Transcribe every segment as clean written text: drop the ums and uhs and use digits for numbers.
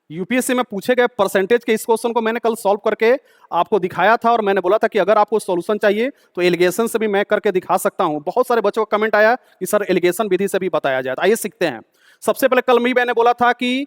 UPSC में पूछे गए परसेंटेज के इस क्वेश्चन को मैंने कल सॉल्व करके आपको दिखाया था और मैंने बोला था कि अगर आपको सॉल्यूशन चाहिए तो एलिगेशन से भी मैं करके दिखा सकता हूं। बहुत सारे बच्चों का कमेंट आया कि सर एलिगेशन विधि से भी बताया जाए। तो आइए सीखते हैं। सबसे पहले कल मैंने बोला था कि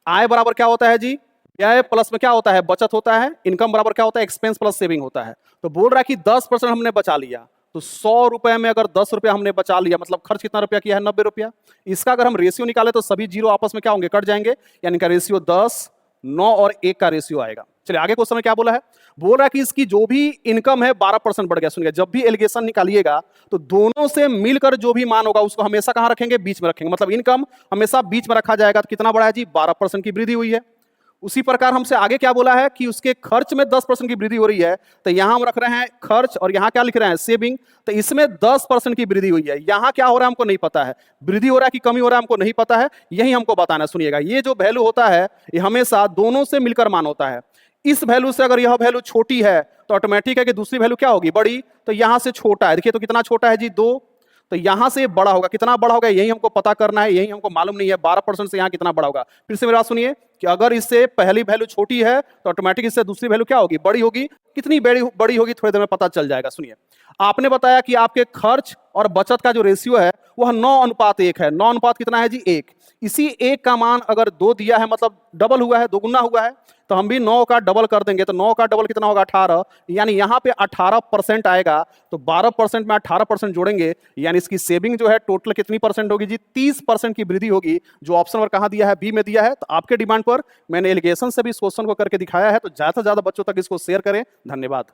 आय बराबर क्या होता है जी, व्यय प्लस में क्या होता है, बचत होता है। इनकम बराबर क्या होता है, एक्सपेंस प्लस सेविंग होता है। तो बोल रहा है कि 10% हमने बचा लिया, तो 100 रुपए में अगर 10 रुपया हमने बचा लिया, मतलब खर्च कितना रुपया किया है, 90 रुपया। इसका अगर हम रेशियो निकाले तो सभी जीरो आपस में क्या होंगे, कट जाएंगे, यानी इनका रेशियो 10, 9 और 1 का रेशियो आएगा। चलिए आगे क्वेश्चन में क्या बोला है, बोल रहा है कि इसकी जो भी इनकम है 12% बढ़ गया। सुनिए, जब भी एलिगेशन निकालिएगा तो दोनों से मिलकर जो भी मान होगा उसको हमेशा कहां रखेंगे, बीच में रखेंगे। मतलब इनकम हमेशा बीच में रखा जाएगा। तो कितना बढ़ा है जी, 12% की वृद्धि हुई है। उसी प्रकार हमसे आगे क्या बोला है कि उसके खर्च में 10% की वृद्धि हो रही है। तो यहां हम रख रहे हैं खर्च और यहां क्या लिख रहे हैं, सेविंग। तो इसमें 10% की वृद्धि हुई है। यहां क्या हो रहा है हमको नहीं पता है, वृद्धि हो रहा है कि कमी हो रहा है हमको नहीं पता है, यही हमको बताना है। सुनिएगा, ये जो वैल्यू होता है ये हमेशा दोनों से मिलकर मान होता है। इस वैल्यू से अगर यह वैल्यू छोटी है तो ऑटोमेटिक है कि दूसरी वैल्यू क्या होगी, बड़ी। तो यहां से छोटा है, देखिए तो कितना छोटा है जी, 2। तो यहां से बड़ा होगा, कितना बड़ा होगा यही हमको पता करना है, यही हमको मालूम नहीं है 12% से यहां कितना बड़ा होगा। फिर से मेरी बात सुनिए कि अगर इससे पहली वैल्यू छोटी है तो ऑटोमेटिक इससे दूसरी वैल्यू क्या होगी, बड़ी होगी। कितनी बड़ी होगी थोड़ी देर में पता चल जाएगा। सुनिए, आपने बताया कि आपके खर्च और बचत का जो रेशियो है वह 9:1 है। 9 कितना है जी, 1। इसी 1 का मान अगर 2 दिया है, मतलब डबल हुआ है, दोगुना हुआ है, तो हम भी 9 का डबल कर देंगे। तो 9 का डबल कितना होगा, 18। यानी यहाँ पे 18% आएगा। तो 12% में 18% जोड़ेंगे, यानी इसकी सेविंग जो है टोटल कितनी परसेंट होगी जी, 30% की वृद्धि होगी। जो ऑप्शन पर कहाँ दिया है, बी में दिया है। तो आपके डिमांड पर मैंने एलिगेशन से भी इस क्वेश्चन को करके दिखाया है। तो ज्यादा से ज्यादा बच्चों तक इसको शेयर करें। धन्यवाद।